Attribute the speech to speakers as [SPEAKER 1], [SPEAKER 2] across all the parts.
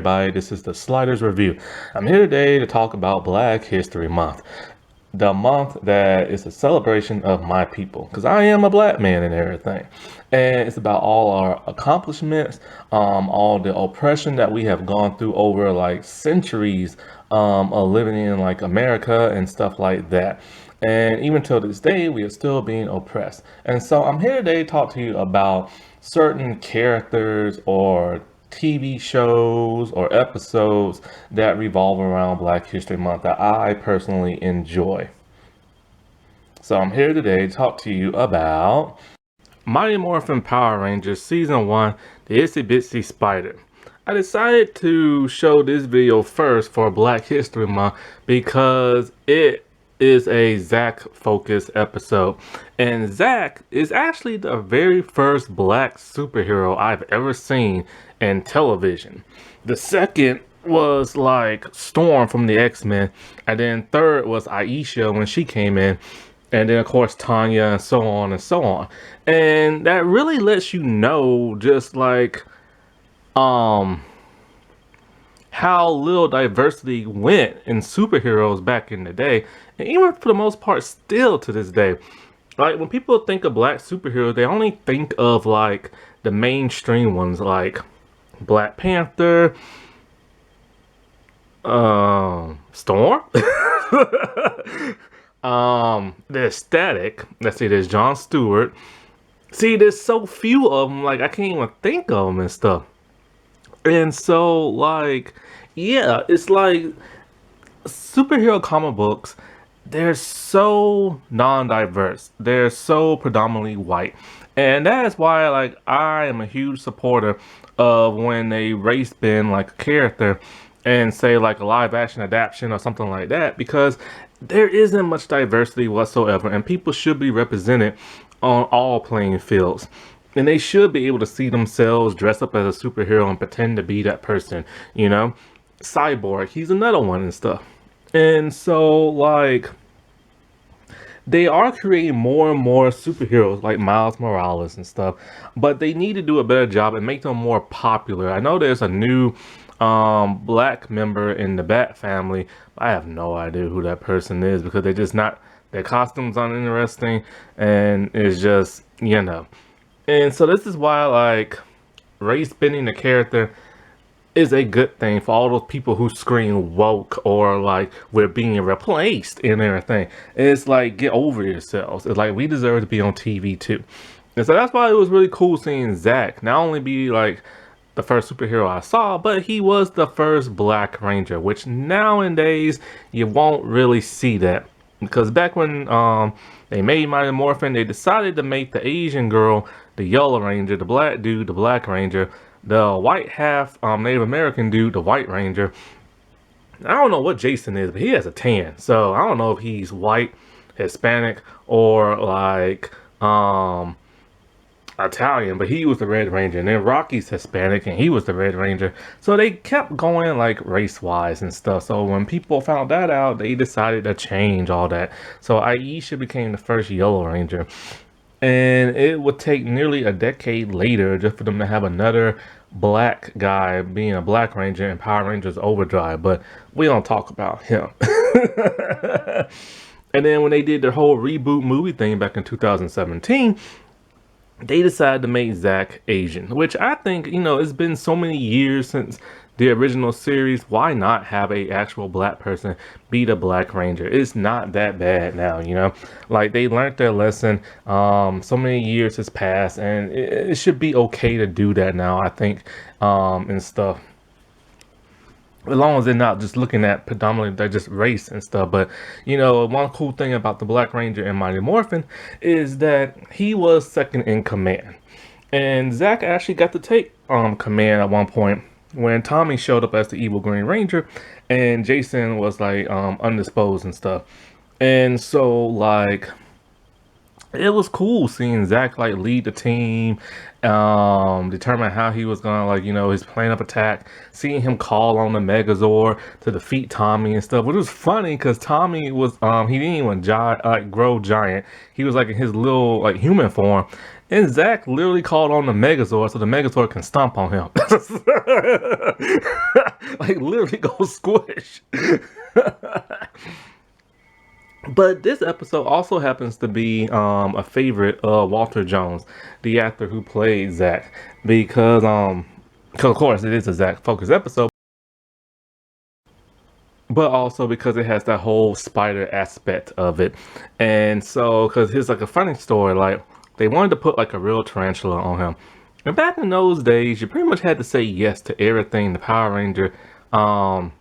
[SPEAKER 1] everybody, this is the Sliders Review. I'm here today to talk about Black History Month. The month that is a celebration of my people, because I am a black man and everything. And it's about all our accomplishments, all the oppression that we have gone through over like centuries of living in like America and stuff like that. And even till this day, we are still being oppressed. And so I'm here today to talk to you about certain characters or TV shows or episodes that revolve around Black History Month that I personally enjoy. So I'm here today to talk to you about Mighty Morphin Power Rangers Season 1, the Itsy Bitsy Spider. I decided to show this video first for Black History Month because it is a Zach focused episode, and Zach is actually the very first black superhero I've ever seen in television. The second was like Storm from the X-Men, and then third was Aisha when she came in, and then of course Tanya, and so on and so on. And that really lets you know just like how little diversity went in superheroes back in the day, and even for the most part still to this day. Like when people think of black superheroes, they only think of like the mainstream ones like Black Panther, Storm, there's Static. Let's see, there's John Stewart. See, there's so few of them, like I can't even think of them and stuff. And so, like, yeah, it's like superhero comic books, they're so non-diverse. They're so predominantly white. And that is why, like, I am a huge supporter of when they race bend, like, a character and say, like, a live-action adaptation or something like that, because there isn't much diversity whatsoever, and people should be represented on all playing fields. And they should be able to see themselves dress up as a superhero and pretend to be that person, you know? Cyborg, he's another one and stuff. And so, like, they are creating more and more superheroes like Miles Morales and stuff, but they need to do a better job and make them more popular. I know there's a new black member in the Bat family. I have no idea who that person is because they're just not, their costumes aren't interesting, and it's just, you know. And so this is why, like, race bending the character is a good thing for all those people who scream woke or like we're being replaced and everything. It's like, get over yourselves. It's like we deserve to be on TV too. And so that's why it was really cool seeing Zach not only be like the first superhero I saw, but he was the first Black Ranger, which nowadays you won't really see that. Because back when they made Mighty Morphin, they decided to make the Asian girl the Yellow Ranger, the black dude the Black Ranger, the white half Native American dude the White Ranger. I don't know what Jason is, but he has a tan, so I don't know if he's white, Hispanic, or like Italian, but he was the Red Ranger. And then Rocky's Hispanic and he was the Red Ranger. So they kept going like race-wise and stuff. So when people found that out, they decided to change all that. So Aisha became the first Yellow Ranger. And it would take nearly a decade later just for them to have another black guy being a Black Ranger in Power Rangers Overdrive. But we don't talk about him. And then when they did their whole reboot movie thing back in 2017, they decided to make Zach Asian, which I think, you know, it's been so many years since the original series. Why not have a actual black person be the Black Ranger? It's not that bad now, you know? Like, they learned their lesson. So many years has passed, and it should be okay to do that now, I think, and stuff. As long as they're not just looking at predominantly they're just race and stuff. But you know, one cool thing about the Black Ranger and Mighty Morphin is that he was second in command, and Zach actually got to take command at one point when Tommy showed up as the evil Green Ranger and Jason was like undisposed and stuff. And so like it was cool seeing Zach like lead the team, determine how he was gonna, like, you know, his plan of attack, seeing him call on the Megazord to defeat Tommy and stuff. Which was funny because Tommy was he didn't even grow giant. He was like in his little like human form, And Zach literally called on the Megazord so the Megazord can stomp on him. Like literally go squish. But this episode also happens to be a favorite of Walter Jones, the actor who played Zach, because 'cause of course it is a Zach focused episode, but also because it has that whole spider aspect of it. And so because here's like a funny story, like they wanted to put like a real tarantula on him. And back in those days, you pretty much had to say yes to everything the Power Ranger um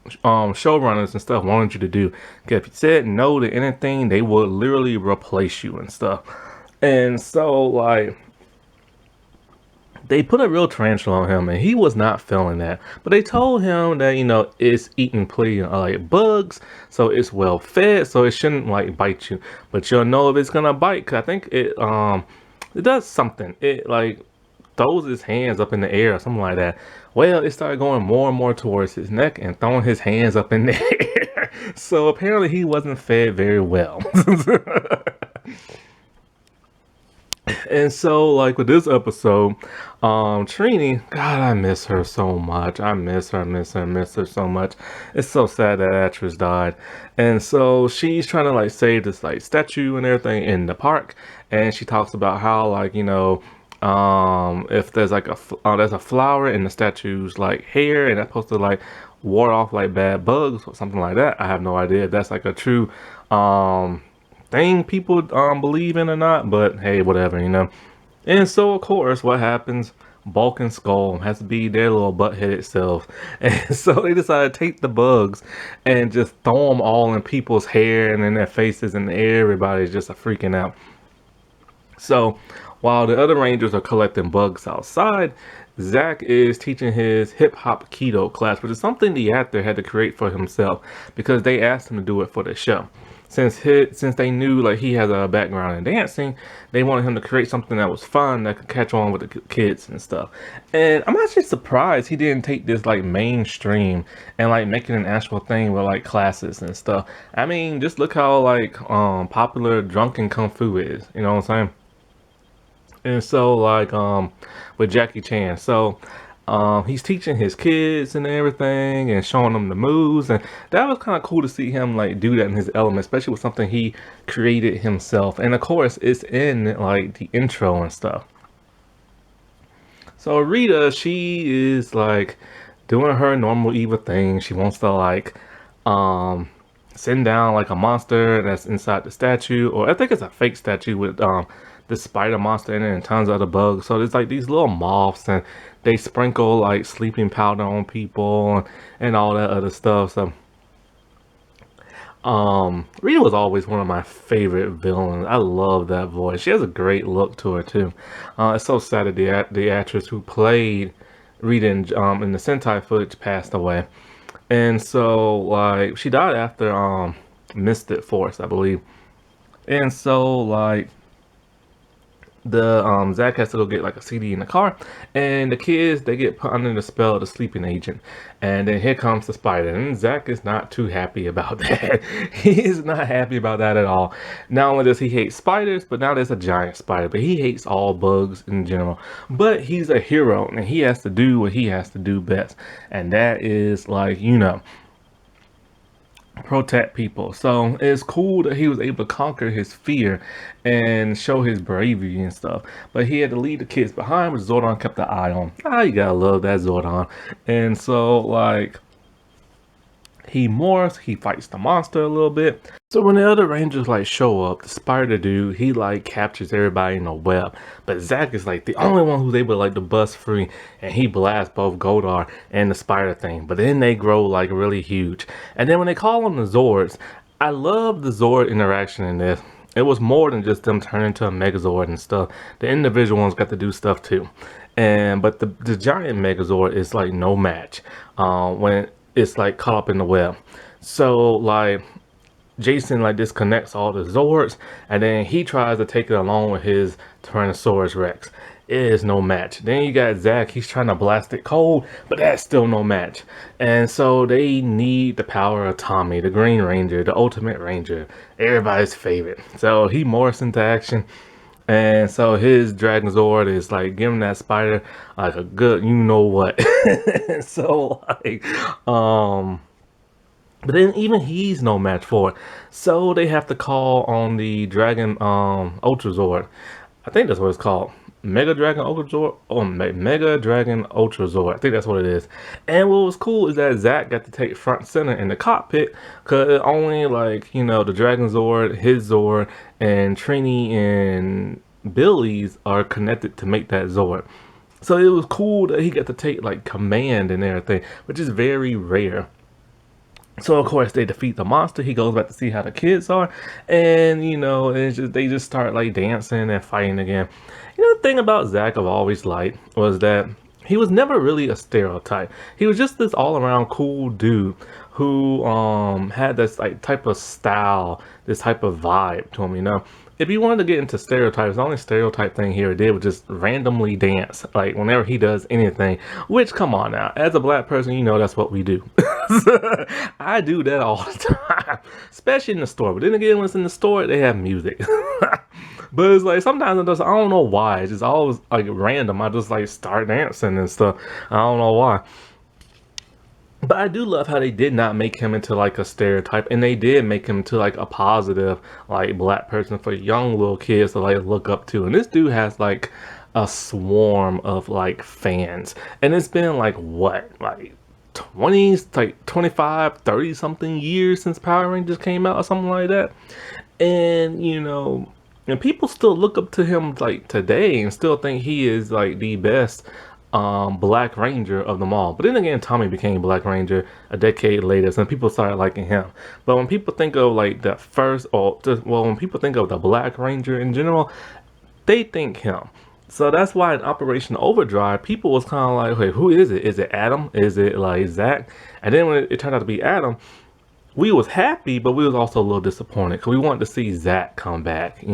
[SPEAKER 1] showrunners and stuff wanted you to do. Because if you said no to anything, they would literally replace you and stuff. And so like they put a real tarantula on him and he was not feeling that. But they told him that, it's eating plenty of like bugs, so it's well fed, so it shouldn't like bite you. But you'll know if it's gonna bite, cause I think it does something. It like throws his hands up in the air or something like that. Well, it started going more and more towards his neck and throwing his hands up in the air. So apparently he wasn't fed very well. And so, like with this episode, Trini, God, I miss her so much. I miss her, miss her so much. It's so sad that actress died. And so she's trying to like save this like statue and everything in the park. And she talks about how like, if there's like there's a flower in the statue's like hair and that's supposed to like ward off like bad bugs or something like that. I have no idea if that's like a true thing people believe in or not, but hey, whatever. And so of course what happens, Bulk and Skull has to be their little butt-headed self, and so they decided to take the bugs and just throw them all in people's hair and in their faces, and everybody's just freaking out. So while the other rangers are collecting bugs outside, Zach is teaching his hip hop keto class, which is something the actor had to create for himself because they asked him to do it for the show. Since they knew like he has a background in dancing, they wanted him to create something that was fun that could catch on with the kids and stuff. And I'm actually surprised he didn't take this like mainstream and like make it an actual thing with like classes and stuff. I mean, just look how like popular drunken kung fu is. You know what I'm saying? And so like with Jackie Chan, so he's teaching his kids and everything and showing them the moves, and that was kind of cool to see him like do that in his element, especially with something he created himself. And of course it's in like the intro and stuff. So Rita, she is like doing her normal evil thing. She wants to like send down like a monster that's inside the statue, or I think it's a fake statue with the spider monster in it and tons of other bugs. So there's like these little moths, and they sprinkle like sleeping powder on people and all that other stuff. So Rita was always one of my favorite villains. I love that voice. She has a great look to her too. It's so sad that the actress who played Rita in the Sentai footage passed away. And so like she died after Mystic Force, I believe. And so like the Zach has to go get like a CD in the car, and the kids, they get put under the spell of the sleeping agent. And then here comes the spider, and Zach is not too happy about that. He is not happy about that at all. Not only does he hate spiders, but now there's a giant spider, but he hates all bugs in general. But he's a hero and he has to do what he has to do best, and that is like, protect people. So it's cool that he was able to conquer his fear and show his bravery and stuff. But he had to leave the kids behind, which Zordon kept an eye on. You gotta love that Zordon. And so like he morphs, he fights the monster a little bit. So when the other rangers like show up, the spider dude, he like captures everybody in a web. But Zack is like the only one who's able like to bust free, and he blasts both Goldar and the spider thing. But then they grow like really huge. And then when they call them the Zords, I love the Zord interaction in this. It was more than just them turning into a Megazord and stuff. The individual ones got to do stuff too. But the giant Megazord is like no match when it's like caught up in the web. So like Jason like disconnects all the Zords, and then he tries to take it along with his Tyrannosaurus Rex. It is no match. Then you got Zack, he's trying to blast it cold, but that's still no match. And so they need the power of Tommy, the Green Ranger, the Ultimate Ranger, everybody's favorite. So he morphs into action, And so his Dragon Zord is like giving that spider like a good, you know what. So like, but then even he's no match for it. So they have to call on the Dragon Ultra Zord. I think that's what it's called. Mega Dragon Ultra Zord. Oh, Mega Dragon Ultra Zord. I think that's what it is. And what was cool is that Zach got to take front center in the cockpit, because only like, the Dragon Zord, his Zord, and Trini and Billy's are connected to make that Zord. So it was cool that he got to take like command and everything, which is very rare. So of course they defeat the monster. He goes back to see how the kids are, and they just start like dancing and fighting again. The thing about Zach I've always liked was that he was never really a stereotype. He was just this all around cool dude who had this like type of style, this type of vibe to him. If you wanted to get into stereotypes, the only stereotype thing he ever did was just randomly dance, like whenever he does anything. Which, come on now, as a black person, that's what we do. I do that all the time, especially in the store. But then again, when it's in the store, they have music. But it's like sometimes I don't know why. It's just always like random. I just like start dancing and stuff. I don't know why. But I do love how they did not make him into like a stereotype, and they did make him to like a positive like black person for young little kids to like look up to. And this dude has like a swarm of like fans, and it's been like what, like 20s, like 25, 30 something years since Power Rangers came out or something like that. And and people still look up to him like today and still think he is like the best Black Ranger of them all. But then again, Tommy became Black Ranger a decade later, so people started liking him. But when people think of like the first, when people think of the Black Ranger in general, they think him. So that's why in Operation Overdrive, people was kind of like, wait, who is it? Is it Adam? Is it like Zach? And then when it turned out to be Adam, we was happy, but we was also a little disappointed because we wanted to see Zach come back.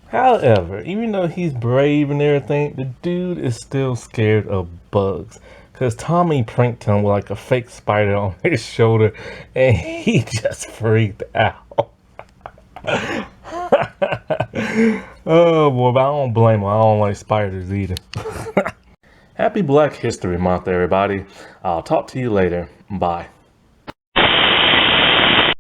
[SPEAKER 1] However, even though he's brave and everything, the dude is still scared of bugs. Because Tommy pranked him with like a fake spider on his shoulder, and he just freaked out. Oh boy, but I don't blame him. I don't like spiders either. Happy Black History Month, everybody. I'll talk to you later. Bye.